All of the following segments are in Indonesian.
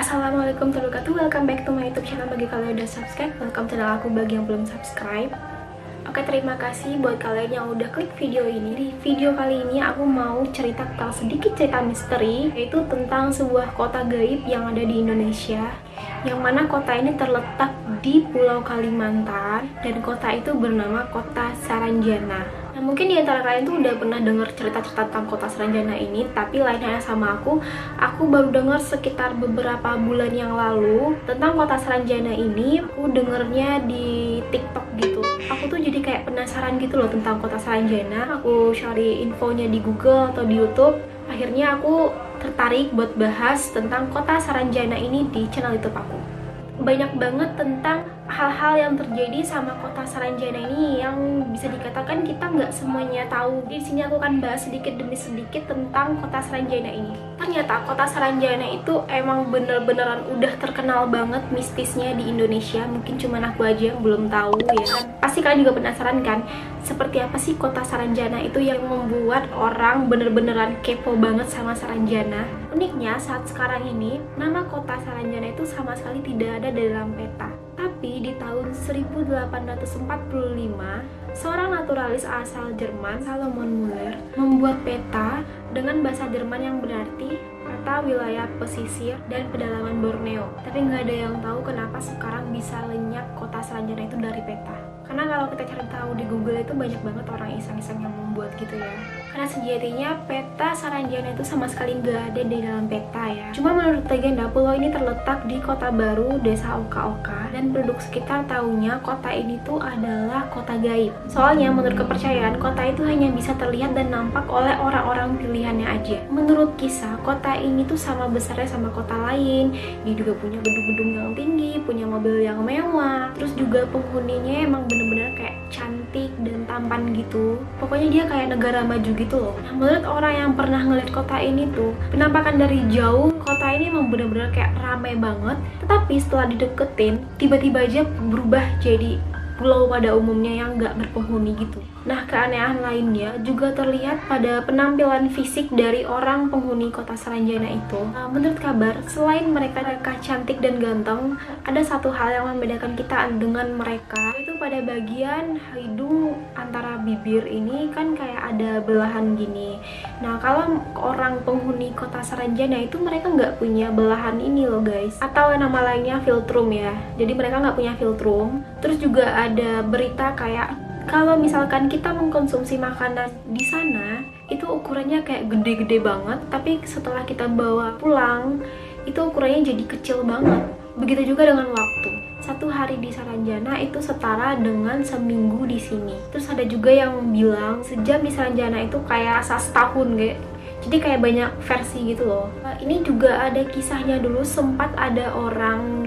Assalamualaikum warahmatullahi wabarakatuh. Welcome back to my YouTube channel. Bagi kalian yang udah subscribe, welcome channel aku. Bagi yang belum subscribe, oke, terima kasih buat kalian yang udah klik video ini. Di video kali ini aku mau cerita tentang sedikit cerita misteri, yaitu tentang sebuah kota gaib yang ada di Indonesia, yang mana kota ini terletak di Pulau Kalimantan, dan kota itu bernama Kota Saranjana. Nah, mungkin di antara kalian tuh udah pernah dengar cerita-cerita tentang Kota Saranjana ini, tapi lain halnya sama aku baru dengar sekitar beberapa bulan yang lalu tentang Kota Saranjana ini. Aku dengernya di TikTok gitu. Aku tuh jadi kayak penasaran gitu loh tentang Kota Saranjana. Aku cari infonya di Google atau di YouTube. Akhirnya aku tertarik buat bahas tentang Kota Saranjana ini di channel YouTube aku. Banyak banget tentang hal-hal yang terjadi sama Kota Saranjana ini yang bisa dikatakan kita nggak semuanya tahu. Di sini aku akan bahas sedikit demi sedikit tentang Kota Saranjana ini. Ternyata Kota Saranjana itu emang bener-beneran udah terkenal banget mistisnya di Indonesia. Mungkin cuman aku aja yang belum tahu ya kan. Pasti kalian juga penasaran kan, seperti apa sih Kota Saranjana itu yang membuat orang bener-beneran kepo banget sama Saranjana. Uniknya saat sekarang ini nama Kota Saranjana itu sama sekali tidak ada dalam peta. Tapi di tahun 1845, seorang naturalis asal Jerman, Salomon Muller, membuat peta dengan bahasa Jerman yang berarti peta wilayah pesisir dan pedalaman Borneo. Tapi nggak ada yang tahu kenapa sekarang bisa lenyap Kota Saranjana itu dari peta. Karena kalau kita cari tahu di Google itu banyak banget orang iseng-iseng yang membuat gitu ya. Karena sejatinya peta Saranjana itu sama sekali nggak ada di dalam peta ya. Cuma menurut legenda, pulau ini terletak di Kota Baru, Desa Oka-Oka, dan penduduk sekitar tahunya kota ini tuh adalah kota gaib. Soalnya menurut kepercayaan, kota itu hanya bisa terlihat dan nampak oleh orang-orang pilihannya aja. Menurut kisah, kota ini tuh sama besarnya sama kota lain. Dia juga punya gedung-gedung yang tinggi, punya mobil yang mewah. Terus juga penghuninya emang bener-bener kayak cantik dan tampan gitu. Pokoknya dia kayak negara maju gitu loh. Nah, menurut orang yang pernah ngeliat kota ini tuh, penampakan dari jauh kota ini emang bener-bener kayak ramai banget. Tetapi setelah dideketin, tiba-tiba aja berubah jadi pulau pada umumnya yang nggak berpenghuni gitu. Nah, keanehan lainnya juga terlihat pada penampilan fisik dari orang penghuni Kota Saranjana itu. Menurut kabar, selain mereka cantik dan ganteng, ada satu hal yang membedakan kita dengan mereka, yaitu pada bagian hidung antara bibir ini kan kayak ada belahan gini. Nah, kalau orang penghuni Kota Saranjana itu mereka nggak punya belahan ini loh guys, atau nama lainnya filtrum ya. Jadi mereka nggak punya filtrum. Terus juga ada berita kayak kalau misalkan kita mengkonsumsi makanan di sana, itu ukurannya kayak gede-gede banget, tapi setelah kita bawa pulang, itu ukurannya jadi kecil banget. Begitu juga dengan waktu. Satu hari di Saranjana itu setara dengan seminggu di sini. Terus ada juga yang bilang sejam di Saranjana itu kayak rasa setahun kayak. Jadi kayak banyak versi gitu loh. Ini juga ada kisahnya dulu, sempat ada orang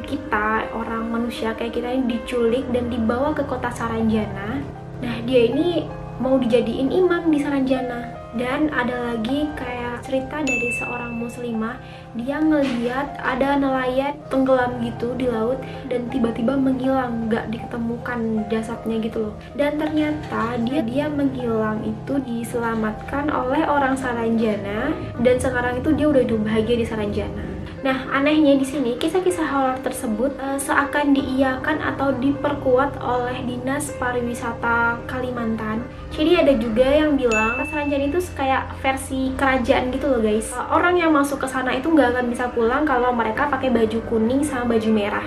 manusia kayak kita ini diculik dan dibawa ke Kota Saranjana. Nah, dia ini mau dijadiin imam di Saranjana. Dan ada lagi kayak cerita dari seorang muslimah, dia ngeliat ada nelayan tenggelam gitu di laut dan tiba-tiba menghilang, nggak diketemukan jasadnya gitu loh. Dan ternyata dia menghilang itu diselamatkan oleh orang Saranjana, dan sekarang itu dia udah hidup bahagia di Saranjana. Nah, anehnya di sini kisah-kisah horor tersebut seakan diiyakan atau diperkuat oleh Dinas Pariwisata Kalimantan. Jadi ada juga yang bilang Saranjana itu kayak versi kerajaan gitu loh guys. Orang yang masuk ke sana itu nggak akan bisa pulang kalau mereka pakai baju kuning sama baju merah.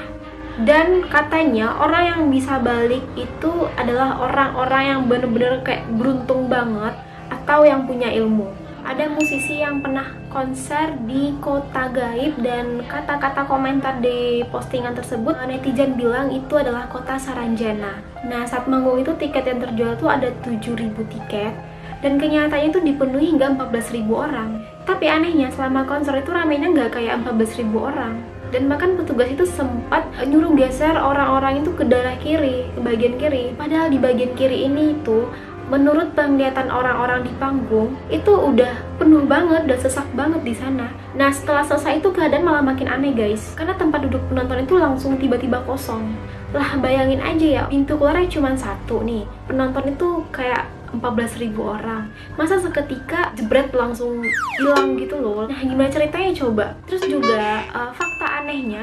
Dan katanya orang yang bisa balik itu adalah orang-orang yang bener-bener kayak beruntung banget atau yang punya ilmu. Ada musisi yang pernah konser di kota gaib, dan kata-kata komentar di postingan tersebut netizen bilang itu adalah Kota Saranjana. Nah, saat manggung itu tiket yang terjual tuh ada 7.000 tiket, dan kenyataannya itu dipenuhi hingga 14.000 orang. Tapi anehnya selama konser itu ramainya nggak kayak 14.000 orang. Dan bahkan petugas itu sempat nyuruh geser orang-orang itu ke daerah kiri, ke bagian kiri. Padahal di bagian kiri ini itu menurut penglihatan orang-orang di panggung itu udah penuh banget dan sesak banget di sana. Nah, setelah selesai itu keadaan malah makin aneh guys, karena tempat duduk penonton itu langsung tiba-tiba kosong. Lah, bayangin aja ya, pintu keluarnya cuma satu nih, penonton itu kayak 14.000 orang. Masa seketika jebret langsung hilang gitu loh. Nah, gimana ceritanya coba? Terus juga fakta anehnya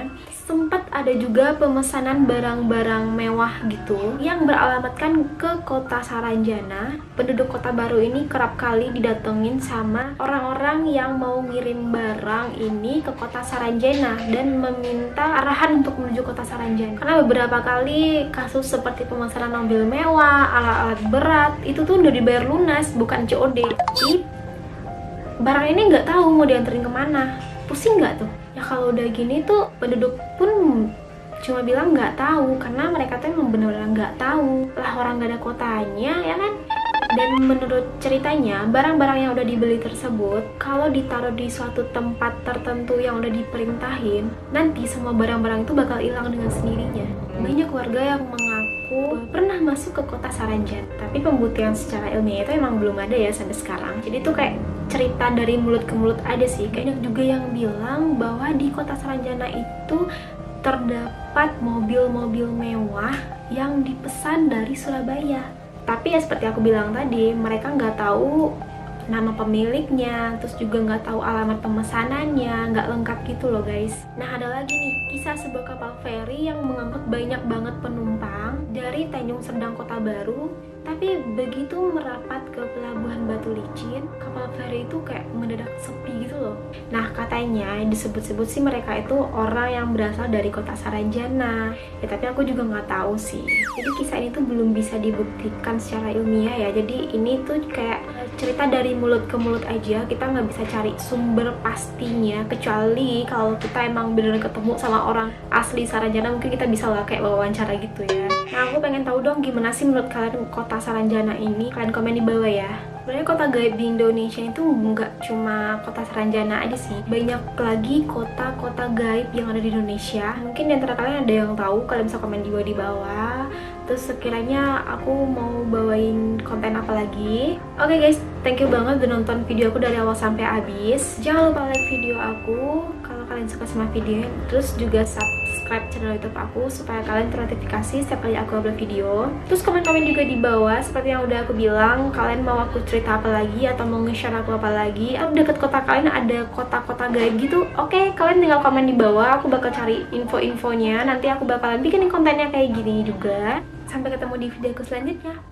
sempat ada juga pemesanan barang-barang mewah gitu yang beralamatkan ke kota Saranjana. Penduduk kota baru ini kerap kali didatengin sama orang-orang yang mau ngirim barang ini ke kota Saranjana dan meminta arahan untuk menuju kota Saranjana. Karena beberapa kali kasus seperti pemesanan mobil mewah, alat-alat berat itu tuh udah dibayar lunas, bukan COD. Tapi barang ini nggak tahu mau dianterin kemana. Pusing nggak tuh? Ya kalau udah gini tuh penduduk pun cuma bilang nggak tahu, karena mereka tuh emang bener-bener nggak tahu lah, orang nggak ada kotanya ya kan. Dan menurut ceritanya barang-barang yang udah dibeli tersebut kalau ditaruh di suatu tempat tertentu yang udah diperintahin, nanti semua barang-barang itu bakal hilang dengan sendirinya. Banyak warga yang mengaku pernah masuk ke kota Saranjana, tapi pembuktian secara ilmiah itu emang belum ada ya sampai sekarang. Jadi tuh kayak cerita dari mulut ke mulut aja sih. Kayaknya juga yang bilang bahwa di kota Saranjana itu terdapat mobil-mobil mewah yang dipesan dari Surabaya. Tapi ya seperti aku bilang tadi, mereka nggak tahu nama pemiliknya, terus juga nggak tahu alamat pemesanannya, nggak lengkap gitu loh guys. Nah ada lagi nih, kisah sebuah kapal feri yang mengangkut banyak banget penumpang dari Tanjung Serdang Kota Baru, tapi begitu merapat ke pelabuhan Batu Licin, kapal feri itu kayak mendadak sepi gitu loh. Nah katanya disebut-sebut sih mereka itu orang yang berasal dari kota Saranjana. Ya tapi aku juga nggak tahu sih. Jadi kisah ini tuh belum bisa dibuktikan secara ilmiah ya. Jadi ini tuh kayak cerita dari mulut ke mulut aja, kita nggak bisa cari sumber pastinya, kecuali kalau kita emang bener ketemu sama orang asli Saranjana, mungkin kita bisa lah kayak wawancara gitu ya. Nah aku pengen tahu dong gimana sih menurut kalian kota Saranjana ini, kalian komen di bawah ya. Sebenarnya kota gaib di Indonesia itu nggak cuma kota Saranjana aja sih, banyak lagi kota-kota gaib yang ada di Indonesia. Mungkin di antara kalian ada yang tahu, kalian bisa komen juga di bawah. Terus sekiranya aku mau bawain konten apa lagi. Oke guys, thank you banget udah nonton video aku dari awal sampai habis. Jangan lupa like video aku kalau kalian suka sama videonya. Terus juga subscribe channel YouTube aku supaya kalian ternotifikasi setiap kali aku upload video. Terus komen-komen juga di bawah seperti yang udah aku bilang, kalian mau aku cerita apa lagi atau mau nge-share aku apa lagi, atau deket kota kalian ada kota-kota gaib gitu. Oke, kalian tinggal komen di bawah, aku bakal cari info-infonya. Nanti aku bakalan bikin kontennya kayak gini juga. Sampai ketemu di videoku selanjutnya.